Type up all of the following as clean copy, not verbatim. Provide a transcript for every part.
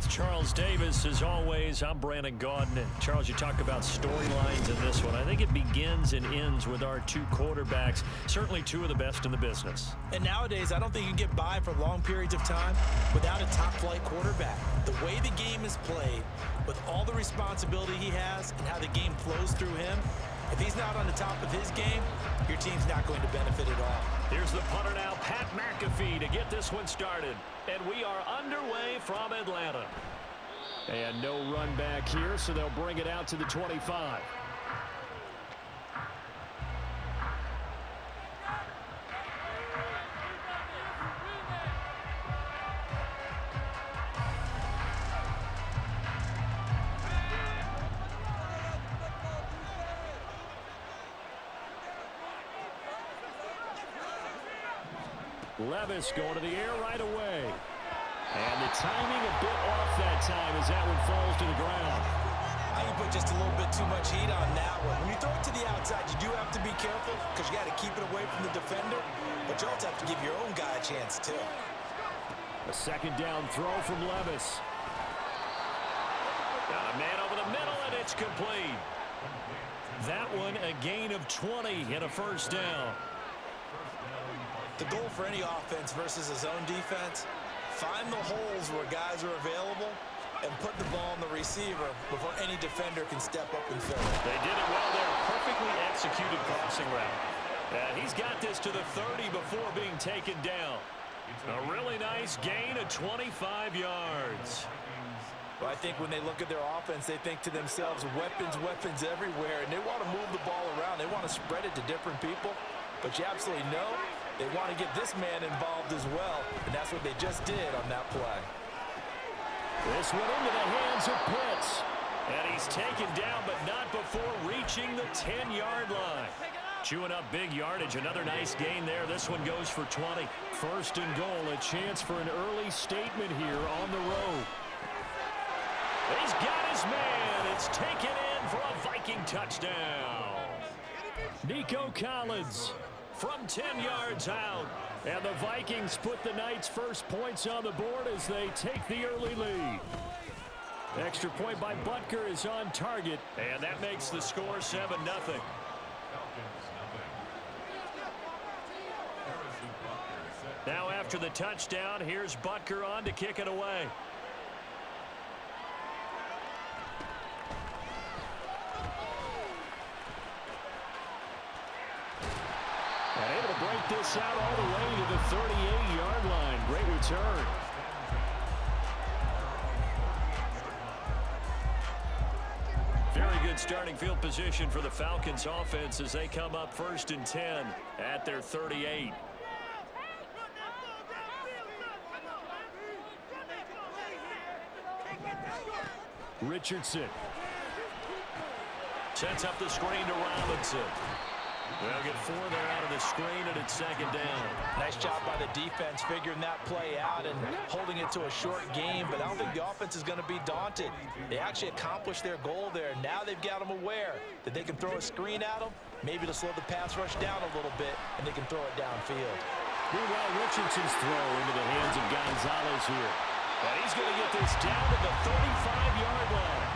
Charles Davis. As always, I'm Brandon Gaudin. And Charles, you talk about storylines in this one. I think it begins and ends with our two quarterbacks, certainly two of the best in the business. And nowadays, I don't think you can get by for long periods of time without a top-flight quarterback. The way the game is played, with all the responsibility he has and how the game flows through him, if he's not on the top of his game, your team's not going to benefit at all. Here's the punter now, Pat McAfee, to get this one started. And we are underway from Atlanta. And no run back here, so they'll bring it out to the 25. Levis going to the air right away. And the timing a bit off that time as that one falls to the ground. I think you put just a little bit too much heat on that one. When you throw it to the outside, you do have to be careful because you got to keep it away from the defender. But you also have to give your own guy a chance, too. A second down throw from Levis. Got a man over the middle, and it's complete. That one a gain of 20 and a first down. The goal for any offense versus his own defense, find the holes where guys are available and put the ball on the receiver before any defender can step up and fill it. They did it well there. Perfectly executed crossing route. And he's got this to the 30 before being taken down. A really nice gain of 25 yards. Well, I think when they look at their offense, they think to themselves, weapons, weapons everywhere, and they want to move the ball around. They want to spread it to different people. But you absolutely know they want to get this man involved as well, and that's what they just did on that play. This went into the hands of Pitts. And he's taken down, but not before reaching the 10-yard line. Chewing up big yardage. Another nice gain there. This one goes for 20. First and goal, a chance for an early statement here on the road. He's got his man. It's taken in for a Viking touchdown. Nico Collins from 10 yards out. And the Vikings put the Knights' first points on the board as they take the early lead. Extra point by Butker is on target, and that makes the score 7-0. Now after the touchdown, here's Butker on to kick it away. And able to break this out all the way to the 38-yard line. Great return. Very good starting field position for the Falcons offense as they come up 1st and 10 at their 38. Richardson sets up the screen to Robinson. They'll get 4 there out of the screen, and it's 2nd down. Nice job by the defense figuring that play out and holding it to a short game, but I don't think the offense is going to be daunted. They actually accomplished their goal there. Now they've got them aware that they can throw a screen at them, maybe to slow the pass rush down a little bit, and they can throw it downfield. Meanwhile, Richardson's throw into the hands of Gonzalez here. And he's going to get this down to the 35-yard line.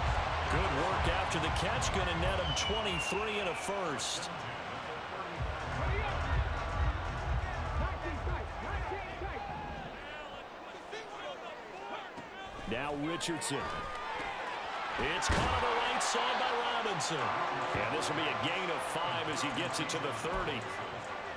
Good work after the catch, going to net him 23 and a first. Now Richardson. It's caught on the right side by Robinson. And this will be a gain of 5 as he gets it to the 30.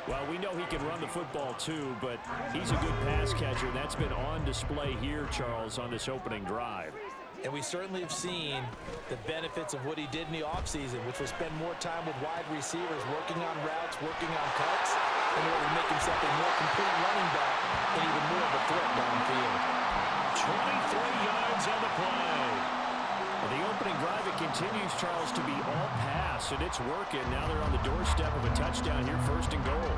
Well, we know he can run the football too, but he's a good pass catcher. And that's been on display here, Charles, on this opening drive. And we certainly have seen the benefits of what he did in the offseason, which was spend more time with wide receivers, working on routes, working on cuts, in order to make himself a more complete running back and even more of a threat downfield. 23 yards on the play. Well, the opening drive, it continues, Charles, to be all pass, and it's working. Now they're on the doorstep of a touchdown here, 1st and goal.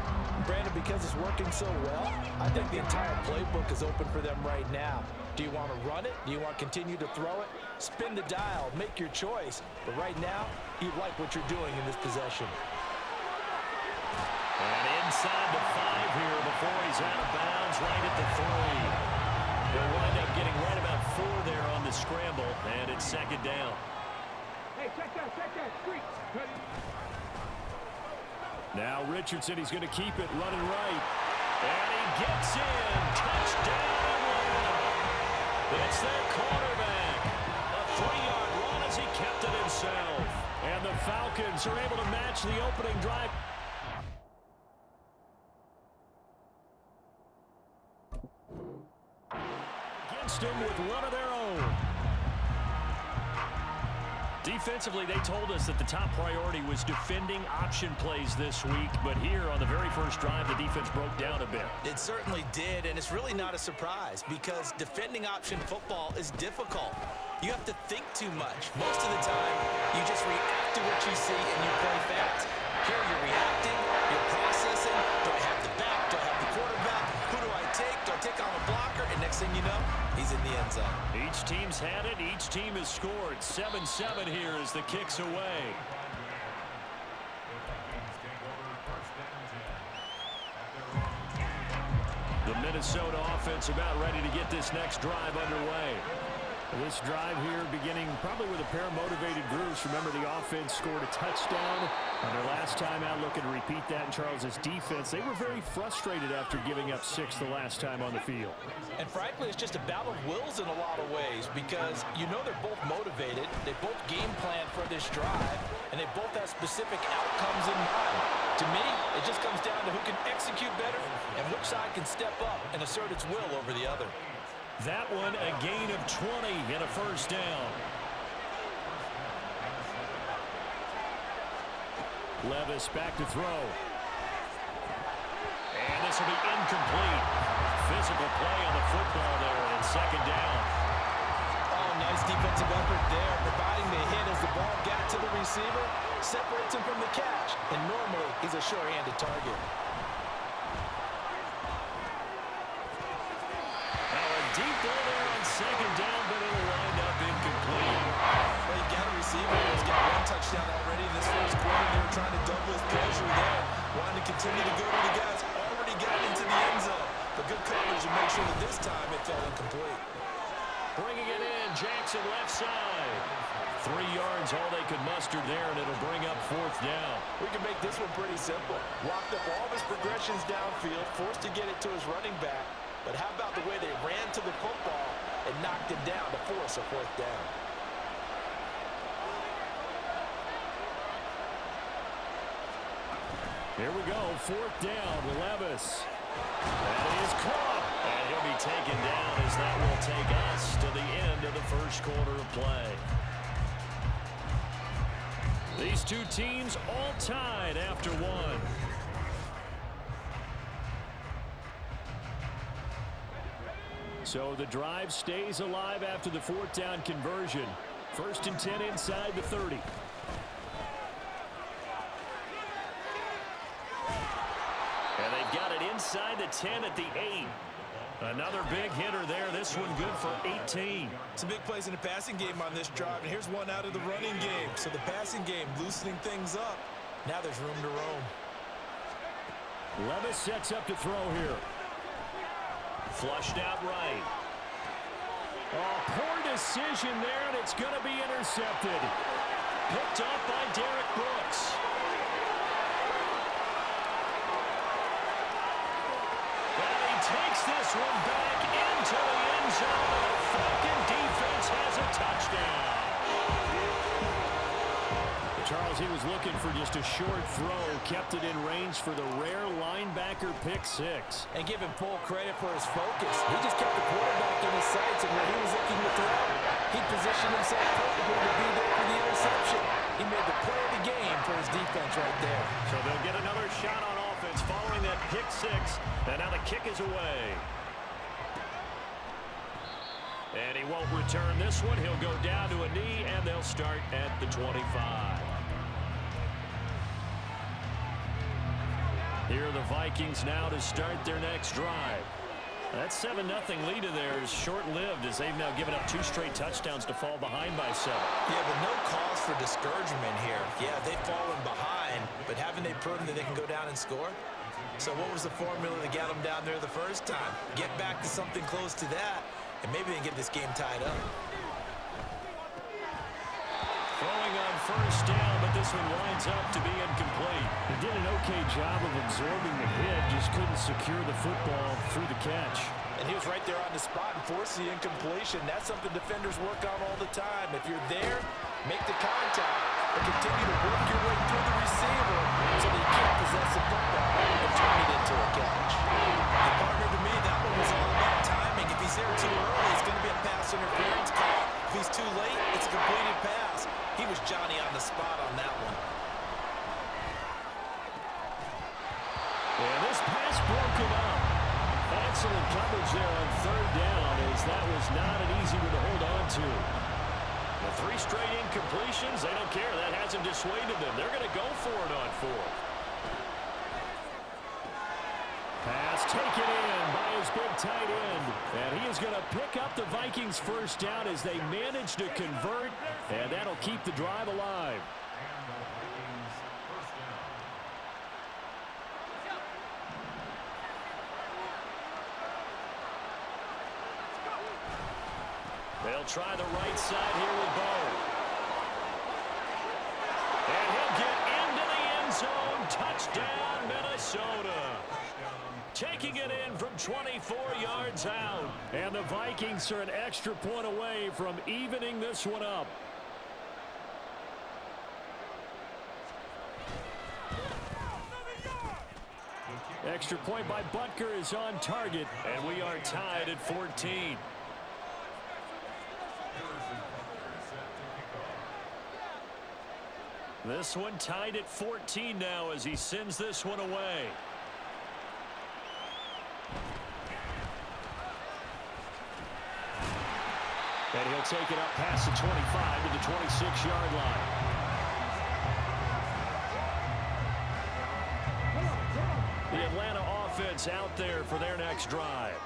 Brandon, because it's working so well, I think the entire playbook is open for them right now. Do you want to run it? Do you want to continue to throw it? Spin the dial, make your choice. But right now, you like what you're doing in this possession. And inside the 5 here before he's out of bounds right at the 3. He'll wind up getting right about 4 there on the scramble, and it's second down. Hey, check that, street. Now Richardson, he's going to keep it running right. And he gets in. Touchdown. It's their quarterback. A 3-yard run as he kept it himself. And the Falcons are able to match the opening drive. Against them with one of their own. Defensively, they told us that the top priority was defending option plays this week, but here on the very first drive, the defense broke down a bit. It certainly did, and it's really not a surprise because defending option football is difficult. You have to think too much. Most of the time, you just react to what you see and you play fast. Here you're reacting, you're processing. Do I have the back? Do I have the quarterback? Who do I take? Do I take on a blocker? And next thing you know, he's in the end zone. Each team's had it. Each team has scored. 7-7 here as the kick's away. The Minnesota offense about ready to get this next drive underway. This drive here beginning probably with a pair of motivated groups. Remember, the offense scored a touchdown on their last time out, looking to repeat that in Charles's defense. They were very frustrated after giving up 6 the last time on the field. And frankly, it's just a battle of wills in a lot of ways because you know they're both motivated. They both game plan for this drive, and they both have specific outcomes in mind. To me, it just comes down to who can execute better and which side can step up and assert its will over the other. That one a gain of 20 and a first down. Levis back to throw. And this will be incomplete. Physical play on the football there, and second down. Oh, nice defensive effort there, providing the hit as the ball got to the receiver, separates him from the catch, and normally he's a sure-handed target. Deep ball there on second down, but it'll wind up incomplete. Well, you've got a receiver who's got 1 touchdown already in this first quarter. They were trying to double his pressure there. Wanting to continue to go to the guys already got into the end zone. But good coverage to make sure that this time it fell incomplete. Bringing it in, Jackson left side. 3 yards, all they could muster there, and it'll bring up fourth down. We can make this one pretty simple. Locked up all of his progressions downfield, forced to get it to his running back. But how about the way they ran to the football and knocked him down to force a fourth down? Here we go, fourth down, Levis. That is caught, and he'll be taken down as that will take us to the end of the first quarter of play. These two teams all tied after one. So the drive stays alive after the fourth down conversion. 1st and 10 inside the 30. And they've got it inside the 10 at the 8. Another big hitter there. This one good for 18. Some big plays in the passing game on this drive, and here's one out of the running game. So the passing game loosening things up. Now there's room to roam. Levis sets up to throw here. Flushed out right. Oh, poor decision there, and it's going to be intercepted. Picked off by Derek Brooks. And he takes this one back into the end zone. The Falcon defense has a touchdown. Charles, he was looking for just a short throw, kept it in range for the rare linebacker pick 6. And give him full credit for his focus. He just kept the quarterback in his sights, and when he was looking to throw, he positioned himself perfectly to be there for the interception. He made the play of the game for his defense right there. So they'll get another shot on offense following that pick 6, and now the kick is away. And he won't return this one. He'll go down to a knee, and they'll start at the 25. Here are the Vikings now to start their next drive. That 7-0 lead of theirs short-lived as they've now given up 2 straight touchdowns to fall behind by 7. Yeah, but no cause for discouragement here. Yeah, they've fallen behind, but haven't they proven that they can go down and score? So what was the formula to get them down there the first time? Get back to something close to that, and maybe they can get this game tied up. Throwing on first down, but this one winds up to be incomplete. He did an okay job of absorbing the hit, just couldn't secure the football through the catch. And he was right there on the spot and forced the incompletion. That's something defenders work on all the time. If you're there, make the contact, but continue to work your way through the receiver so that you can't possess the football and turn it into a catch. The partner, to me, that one was all about timing. If he's there too early, it's going to be a pass interference call. If he's too late, it's a completed pass. He was Johnny on the spot on that one. And this pass broken up. Excellent coverage there on third down, as that was not an easy one to hold on to. The 3 straight incompletions, they don't care. That hasn't dissuaded them. They're going to go for it on 4th. Pass taken in by his big tight end. And he is going to pick up the Vikings' first down as they manage to convert. And that'll keep the drive alive. They'll try the right side here with Bo. And he'll get into the end zone. Touchdown, Minnesota. Taking it in from 24 yards out. And the Vikings are an extra point away from evening this one up. Extra point by Butker is on target. And we are tied at 14. This one tied at 14 now as he sends this one away. And he'll take it up past the 25 to the 26-yard line. The Atlanta offense out there for their next drive.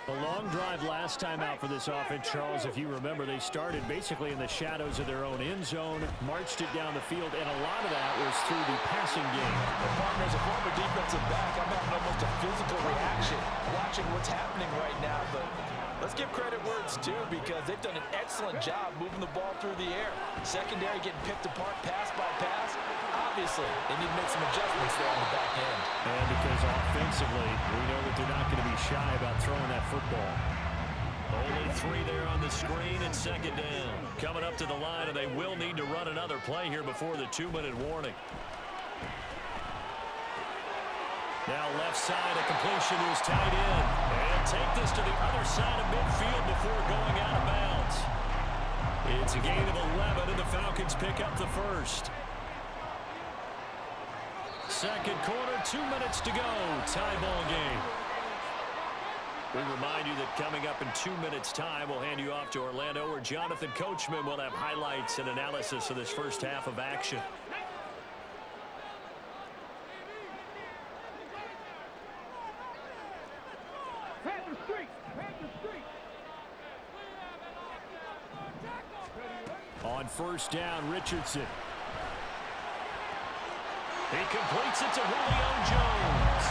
A long drive last time out for this offense, Charles. If you remember, they started basically in the shadows of their own end zone, marched it down the field, and a lot of that was through the passing game. Well, partner, as a former defensive back, I'm having almost a physical reaction watching what's happening right now. But let's give credit where it's due, because they've done an excellent job moving the ball through the air. Secondary getting picked apart pass by pass. Obviously, they need to make some adjustments there on the back end. And because offensively, we know that they're not going to be shy about throwing that football. Only 3 there on the screen and second down. Coming up to the line, and they will need to run another play here before the 2-minute warning. Now left side, a completion to his tight end. And take this to the other side of midfield before going out of bounds. It's a gain of 11, and the Falcons pick up the first. Second quarter, 2 minutes to go. Tie ball game. We remind you that coming up in 2 minutes' time, we'll hand you off to Orlando, where Jonathan Coachman will have highlights and analysis of this first half of action. On first down, Richardson. He completes it to Julio Jones.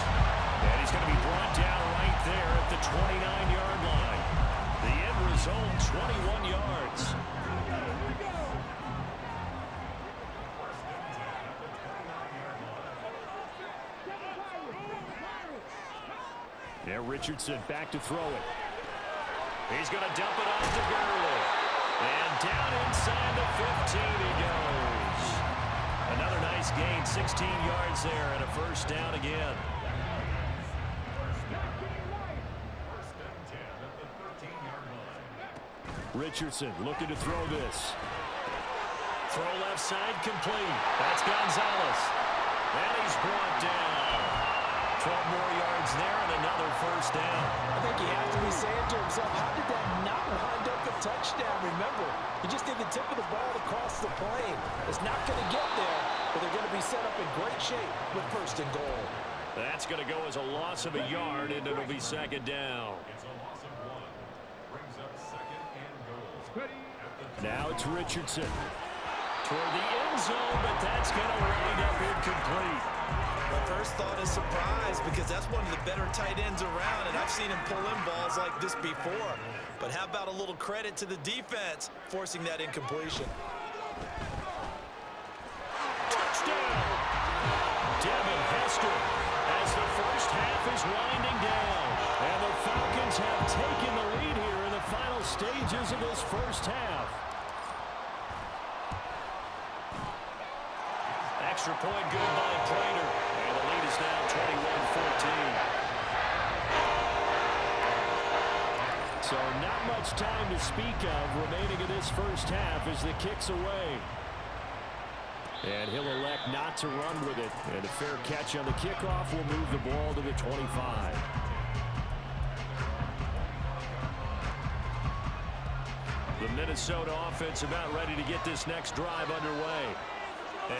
And he's going to be brought down right there at the 29-yard line. The end result, 21 yards. Yeah, Richardson back to throw it. He's going to dump it off to Gurley. And down inside the 15 he goes. Another nice gain, 16 yards there, and a first down again. Richardson looking to throw this. Throw left side complete. That's Gonzalez. And he's brought down. 12 more yards there and another first down. I think he has to be saying to himself, how did that not wind up a touchdown? Remember, you just need the tip of the ball to cross the plane. It's not going to get there, but they're going to be set up in great shape with first and goal. That's going to go as a loss of a yard, and it'll be second down. It's a loss of 1. Brings up second and goal. Now it's Richardson. Toward the end zone, but that's going to wind up incomplete. My first thought is surprise because that's one of the better tight ends around, and I've seen him pull in balls like this before. But how about a little credit to the defense forcing that incompletion? Touchdown! Devin Hester as the first half is winding down. And the Falcons have taken the lead here in the final stages of this first half. Extra point good by Prater. And the lead is now 21-14. So not much time to speak of remaining in this first half as the kick's away. And he'll elect not to run with it. And a fair catch on the kickoff will move the ball to the 25. The Minnesota offense about ready to get this next drive underway.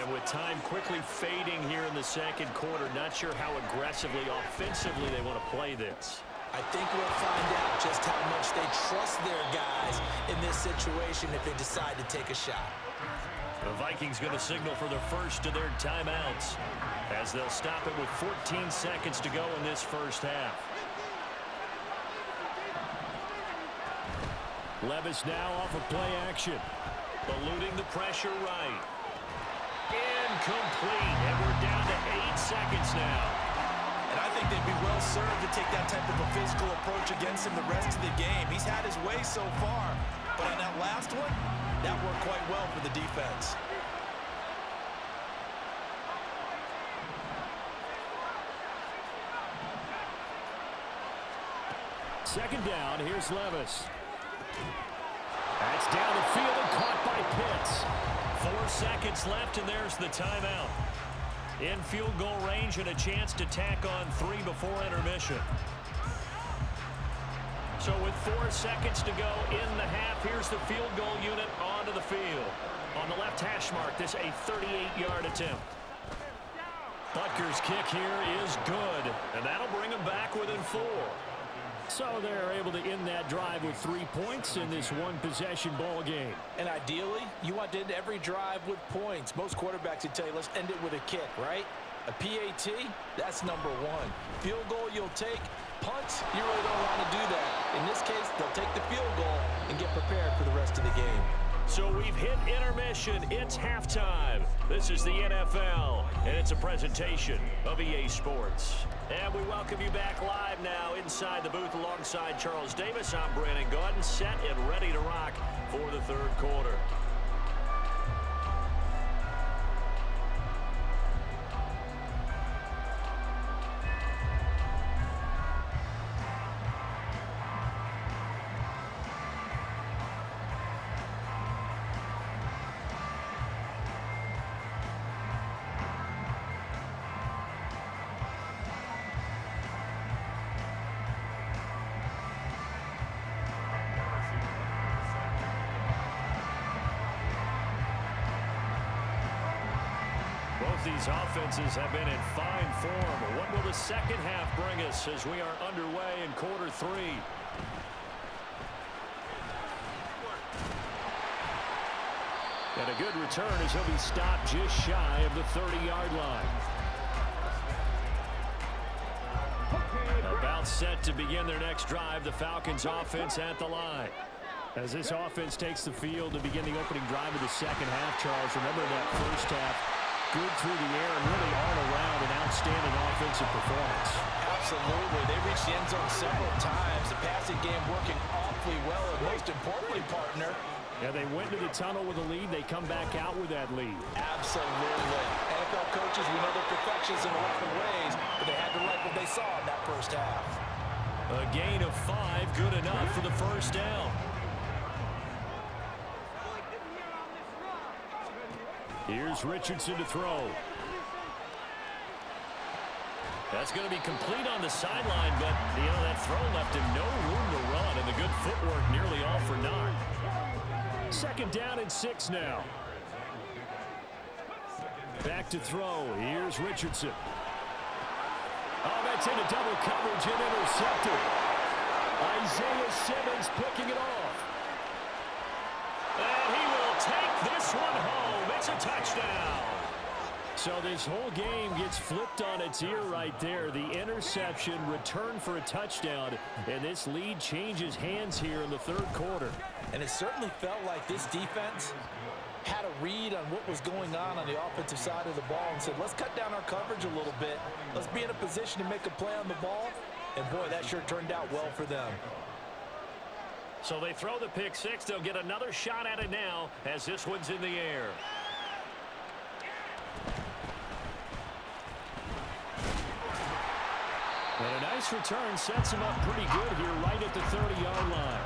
And with time quickly fading here in the second quarter, not sure how aggressively, offensively they want to play this. I think we'll find out just how much they trust their guys in this situation if they decide to take a shot. The Vikings going to signal for the first of their timeouts as they'll stop it with 14 seconds to go in this first half. Levis now off of play action. Eluding the pressure right. Incomplete. And we're down to 8 seconds now. And I think they'd be well served to take that type of a physical approach against him the rest of the game. He's had his way so far. But on that last one, that worked quite well for the defense. Second down, here's Levis. That's down the field and caught by Pitts. 4 seconds left, and there's the timeout. In field goal range and a chance to tack on 3 before intermission. So with 4 seconds to go in the half, here's the field goal unit onto the field. On the left hash mark, this a 38-yard attempt. Butker's kick here is good, and that'll bring him back within 4. So they're able to end that drive with 3 points in this one-possession ball game. And ideally, you want to end every drive with points. Most quarterbacks would tell you, let's end it with a kick, right? A PAT, that's number 1. Field goal you'll take. Punts, you really don't want to do that. In this case, they'll take the field goal and get prepared for the rest of the game. So we've hit intermission. It's halftime. This is the NFL, and it's a presentation of EA Sports. And we welcome you back live now inside the booth alongside Charles Davis. I'm Brandon Gaudin, set and ready to rock for the third quarter. Both these offenses have been in fine form. What will the second half bring us as we are underway in quarter 3? And a good return as he'll be stopped just shy of the 30-yard line. About set to begin their next drive, the Falcons offense at the line. As this offense takes the field to begin the opening drive of the second half, Charles, remember that first half, good through the air and really all around an outstanding offensive performance. Absolutely. They reached the end zone several times. The passing game working awfully well, and most importantly, partner. Yeah, they went to the tunnel with a lead. They come back out with that lead. Absolutely. NFL coaches, we know they're perfections in a lot of ways, but they had to like what they saw in that first half. A gain of 5, good enough for the first down. Here's Richardson to throw. That's going to be complete on the sideline, but, you know, that throw left him no room to run, and the good footwork nearly all for naught. Second down and 6 now. Back to throw. Here's Richardson. Oh, that's into double coverage and intercepted. Isaiah Simmons picking it off. And he will take this one home. It's a touchdown. So this whole game gets flipped on its ear right there. The interception, return for a touchdown, and this lead changes hands here in the third quarter. And it certainly felt like this defense had a read on what was going on the offensive side of the ball and said, let's cut down our coverage a little bit. Let's be in a position to make a play on the ball. And, boy, that sure turned out well for them. So they throw the pick six. They'll get another shot at it now as this one's in the air. And a nice return sets him up pretty good here right at the 30-yard line.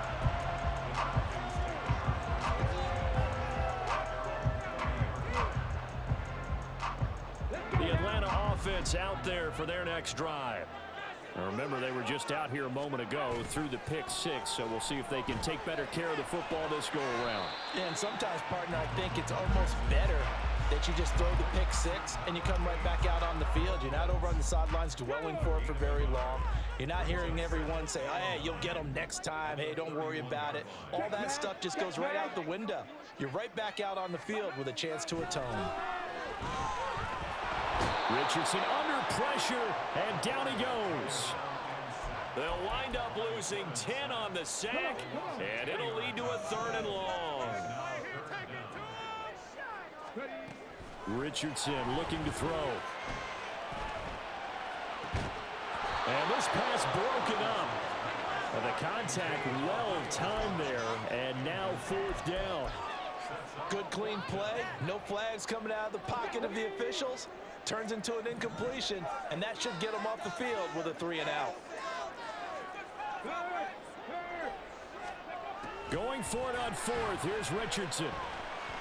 The Atlanta offense out there for their next drive. Now remember, they were just out here a moment ago through the pick six, so we'll see if they can take better care of the football this go-around. Yeah, and sometimes, partner, I think it's almost better that you just throw the pick six and you come right back out on the field. You're not over on the sidelines dwelling for it for very long. You're not hearing everyone say, oh, hey, you'll get them next time. Hey, don't worry about it. All that stuff just goes right out the window. You're right back out on the field with a chance to atone. Richardson under pressure, and down he goes. They'll wind up losing 10 on the sack, and it'll lead to a 3rd and long. Richardson looking to throw. And this pass broken up. The contact well timed there, and now 4th down. Good clean play. No flags coming out of the pocket of the officials. Turns into an incompletion, and that should get them off the field with a 3 and out. Going for it on 4th. Here's Richardson.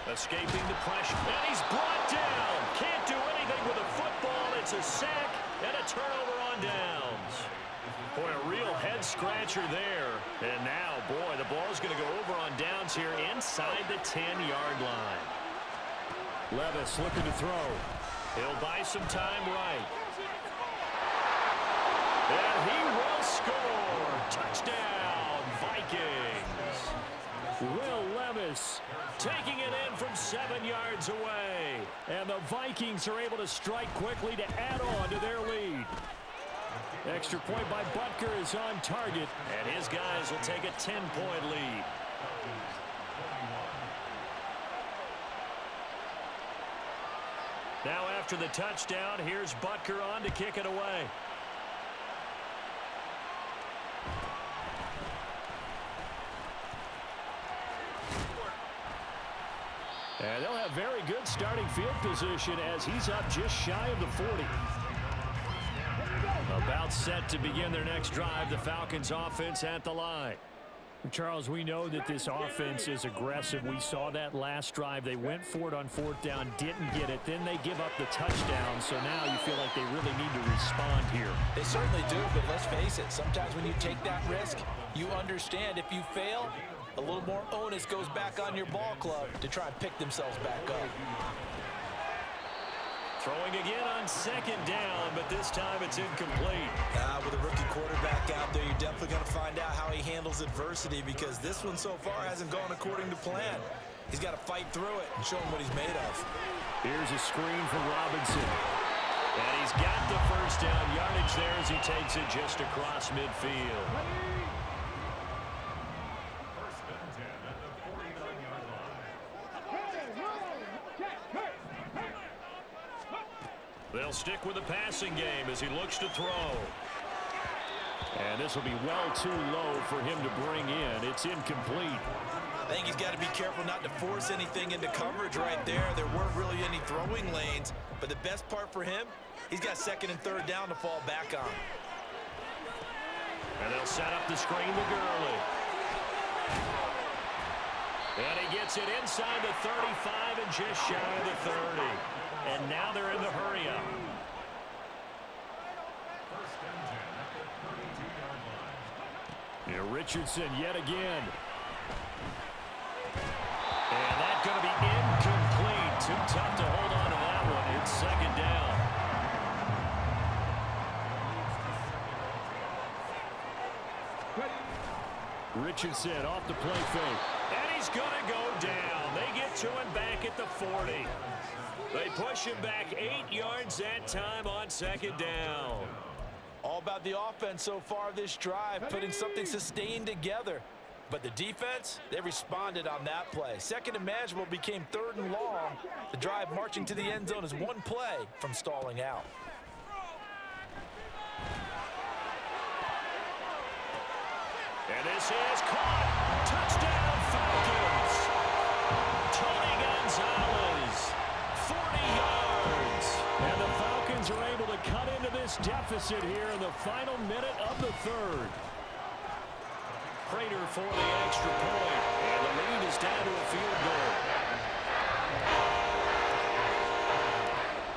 Escaping the pressure, and he's brought down. Can't do anything with a football. It's a sack and a turnover on downs. Boy, a real head-scratcher there. And now, boy, the ball's going to go over on downs here inside the 10-yard line. Levis looking to throw. He'll buy some time right. And he will score. Touchdown, Vikings. Will Levis taking it in from 7 yards away. And the Vikings are able to strike quickly to add on to their lead. Extra point by Butker is on target. And his guys will take a 10-point lead. Now after the touchdown, here's Butker on to kick it away. And they'll have very good starting field position as he's up just shy of the 40. About set to begin their next drive, the Falcons offense at the line. Charles, we know that this offense is aggressive. We saw that last drive. They went for it on 4th down, didn't get it. Then they give up the touchdown. So now you feel like they really need to respond here. They certainly do, but let's face it. Sometimes when you take that risk, you understand if you fail, a little more onus goes back on your ball club to try and pick themselves back up. Throwing again on 2nd down, but this time it's incomplete. With a rookie quarterback out there, you're definitely going to find out how he handles adversity because this one so far hasn't gone according to plan. He's got to fight through it and show him what he's made of. Here's a screen from Robinson. And he's got the 1st down yardage there as he takes it just across midfield. They'll stick with the passing game as he looks to throw. And this will be well too low for him to bring in. It's incomplete. I think he's got to be careful not to force anything into coverage right there. There weren't really any throwing lanes, but the best part for him, he's got 2nd and 3rd down to fall back on. And they'll set up the screen to Gurley. And he gets it inside the 35 and just shy of the 30. And now they're in the hurry-up. Yeah, Richardson yet again. And that's going to be incomplete. Too tough to hold on to that one. It's 2nd down. Richardson off the play fake. And he's he's going to go down. They get to him back at the 40. They push him back 8 yards that time on second down. All about the offense so far this drive, putting something sustained together. But the defense, they responded on that play. Second and manageable became 3rd and long. The drive marching to the end zone is one play from stalling out. And this is caught. Touchdown, Falcons. Tony Gonzalez, 40 yards. And the Falcons are able to cut into this deficit here in the final minute of the 3rd. Prater for the extra point. And the lead is down to a field goal.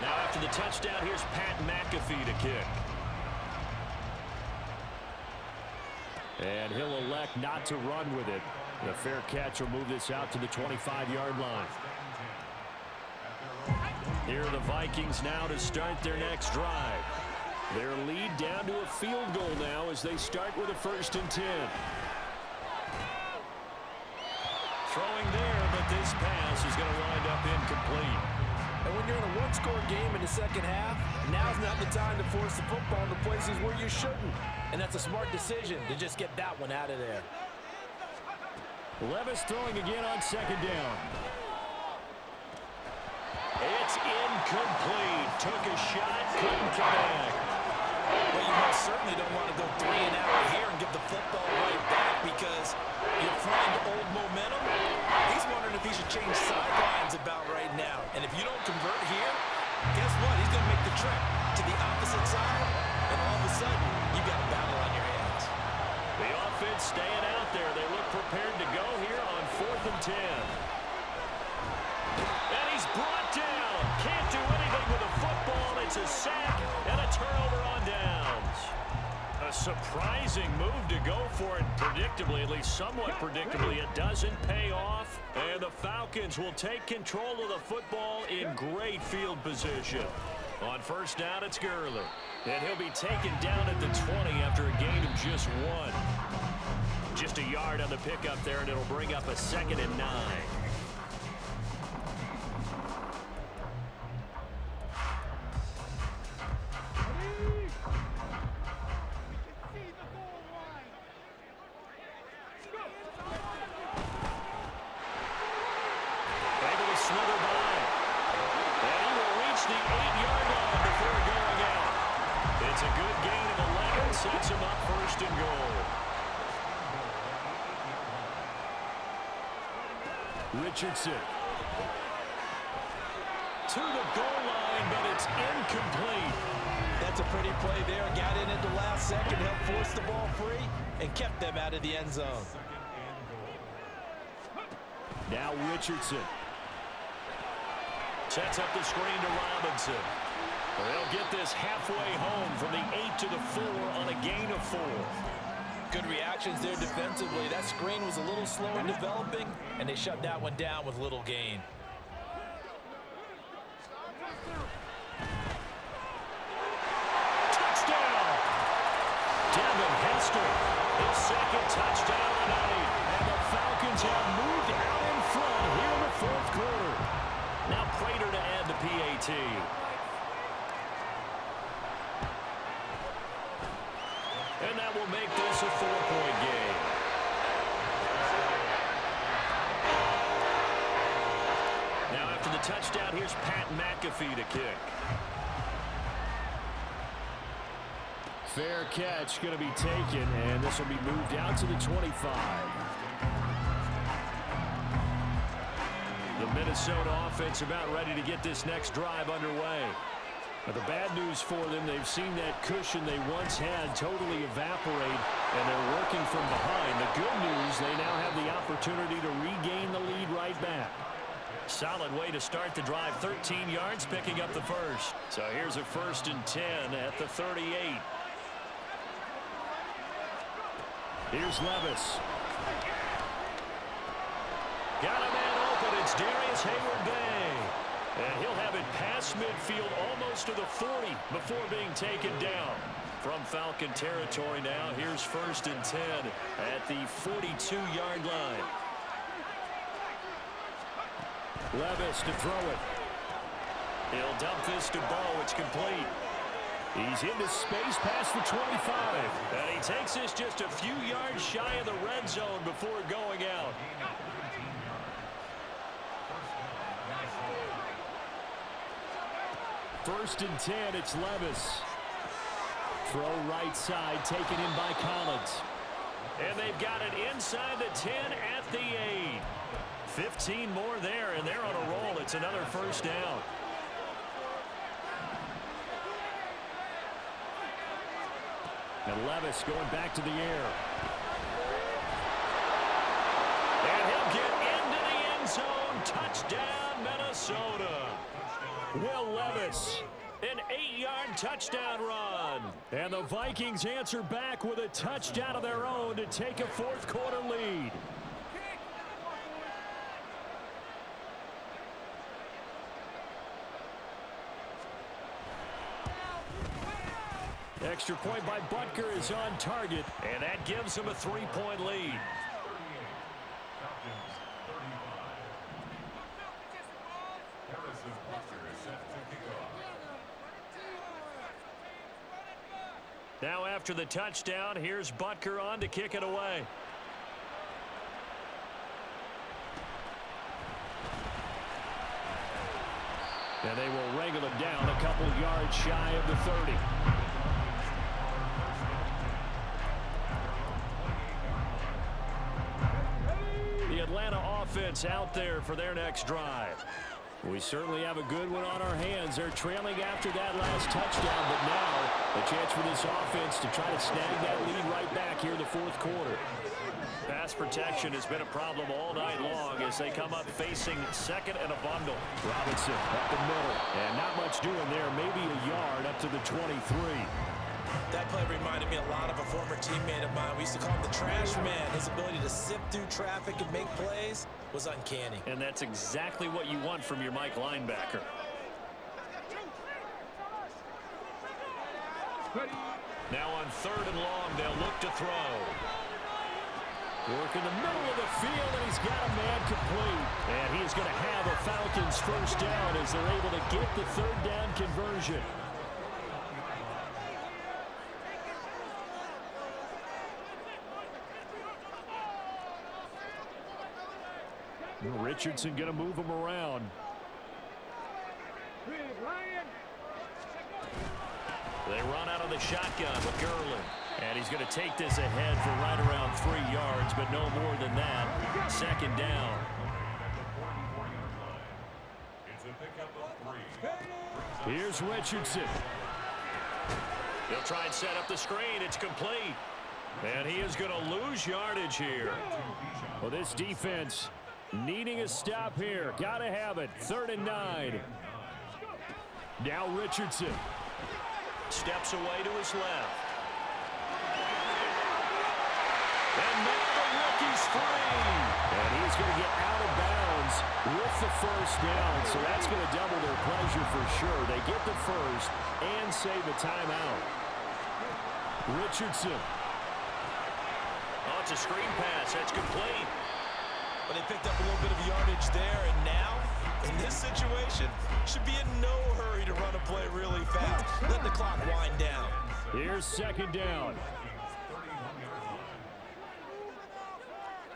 Now after the touchdown, here's Pat McAfee to kick. And he'll elect not to run with it. The fair catch will move this out to the 25-yard line. Here are the Vikings now to start their next drive. Their lead down to a field goal now as they start with a 1st and 10. Throwing there, but this pass is going to wind up incomplete. And when you're in a one-score game in the second half, now's not the time to force the football into places where you shouldn't. And that's a smart decision to just get that one out of there. Levis throwing again on second down. It's incomplete. Took a shot, couldn't connect. Well, you most certainly don't want to go 3 and out here and give the football right back because your friend, old momentum, he's wondering if he should change sidelines about right now. And if you don't convert here, guess what? He's going to make the trip to the opposite side, and all of a sudden, you've got a battle on your hands. The offense staying out there. They look prepared to go here on 4th and 10. And he's brought down. Can't do anything with a football. It's a sack and a turnover on downs. A surprising move to go for it. Predictably, at least somewhat predictably, it doesn't pay off. And the Falcons will take control of the football in great field position. On 1st down, it's Gurley. And he'll be taken down at the 20 after a gain of just 1. Just a yard on the pickup there, and it'll bring up a 2nd and 9. Sets him up 1st and goal. Richardson. To the goal line, but it's incomplete. That's a pretty play there. Got in at the last second, helped force the ball free, and kept them out of the end zone. Now Richardson. Sets up the screen to Robinson. They'll get this halfway home from the 8 to the 4 on a gain of 4. Good reactions there defensively. That screen was a little slow in developing, and they shut that one down with little gain. Touchdown! Devin Hester, his 2nd touchdown tonight. And the Falcons have moved out in front here in the 4th quarter. Now Prater to add the PAT. And that will make this a 4-point game. Now after the touchdown, here's Pat McAfee to kick. Fair catch going to be taken, and this will be moved out to the 25. The Minnesota offense about ready to get this next drive underway. But the bad news for them, they've seen that cushion they once had totally evaporate, and they're working from behind. The good news, they now have the opportunity to regain the lead right back. Solid way to start the drive. 13 yards, picking up the 1st. So here's a 1st and 10 at the 38. Here's Levis. Got a man open. It's Darius Hayward-Bay. And he'll have it past midfield almost to the 40 before being taken down. From Falcon territory now, here's 1st and 10 at the 42-yard line. Levis to throw it. He'll dump this to Bo. It's complete. He's into space past the 25. And he takes this just a few yards shy of the red zone before going out. First and 10, it's Levis. Throw right side, taken in by Collins. And they've got it inside the 10 at the 8. 15 more there, and they're on a roll. It's another first down. And Levis going back to the air. And he'll get into the end zone. Touchdown, Minnesota. Will Levis, an 8-yard touchdown run. And the Vikings answer back with a touchdown of their own to take a fourth-quarter lead. Extra point by Butker is on target, and that gives him a 3-point lead. Now after the touchdown, here's Butker on to kick it away. And they will wrangle him down a couple yards shy of the 30. The Atlanta offense out there for their next drive. We certainly have a good one on our hands. They're trailing after that last touchdown, but now a chance for this offense to try to snag that lead right back here in the fourth quarter. Pass protection has been a problem all night long as they come up facing second and a bundle. Robinson up the middle, and not much doing there. Maybe a yard up to the 23. That play reminded me a lot of a former teammate of mine. We used to call him the trash man. His ability to sift through traffic and make plays was uncanny. And that's exactly what you want from your Mike linebacker. Now on third and long, they'll look to throw. Work in the middle of the field, and he's got a man complete. And he is going to have a Falcons first down as they're able to get the third down conversion. Richardson going to move him around. They run out of the shotgun with Gurley. And he's going to take this ahead for right around 3 yards, but no more than that. Second down. Here's Richardson. He'll try and set up the screen. It's complete. And he is going to lose yardage here. Well, this defense needing a stop here. Got to have it. 3rd and 9. Now Richardson. Steps away to his left. And now the rookie's free. And he's going to get out of bounds with the first down. So that's going to double their pleasure for sure. They get the first and save the timeout. Richardson. Oh, it's a screen pass. That's complete. But they picked up a little bit of yardage there, and now, in this situation, should be in no hurry to run a play really fast. Let the clock wind down. Here's second down.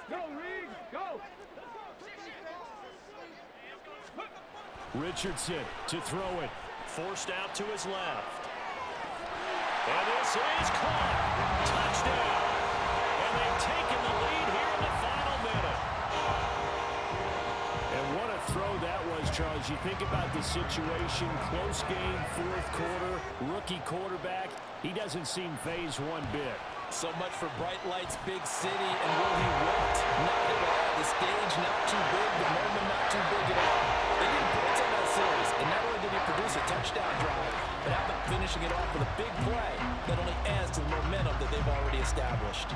Go, Reed, go! Richardson to throw it. Forced out to his left. And this is caught. Touchdown. And they've taken the lead here in the final minute. And what a throw that was, Charles. You think about the situation, close game, fourth quarter, rookie quarterback. He doesn't seem phased one bit. So much for bright lights, big city, and will he wilt? Not at all. The stage not too big, the moment not too big at all. They didn't points on that series, and not only did he produce a touchdown drive, but how about finishing it off with a big play that only adds to the momentum that they've already established.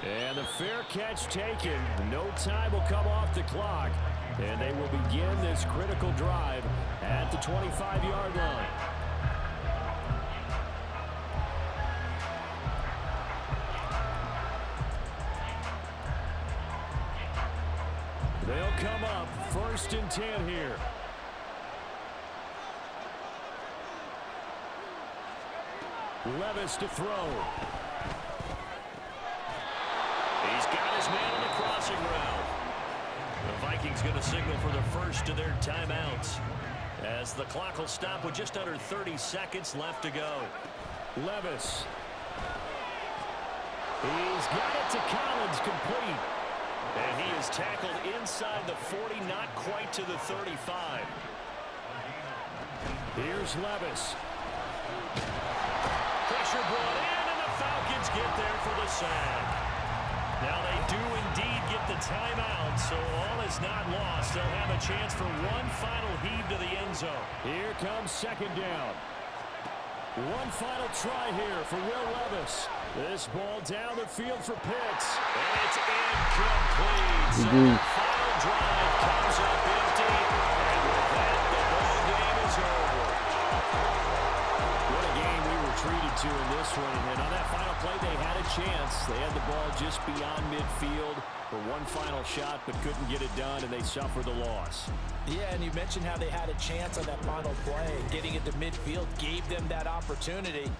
And the fair catch taken. No time will come off the clock. And they will begin this critical drive at the 25-yard line. They'll come up 1st and 10 here. Levis to throw. He's got his man on the crossing route. The Vikings going to signal for the first of their timeouts, as the clock will stop with just under 30 seconds left to go. Levis. He's got it to Collins, complete. And he is tackled inside the 40, not quite to the 35. Here's Levis. Pressure brought in, and the Falcons get there for the sack. Now they do indeed get the timeout, so all is not lost. They'll have a chance for one final heave to the end zone. Here comes 2nd down. One final try here for Will Levis. This ball down the field for Pitts. And it's incomplete. So the final drive comes up empty. And with that, the ball game is over. What a game we were treated to in this one. And on that final play, they had a chance. They had the ball just beyond midfield for one final shot, but couldn't get it done, and they suffered the loss. Yeah, and you mentioned how they had a chance on that final play. Getting it to midfield gave them that opportunity.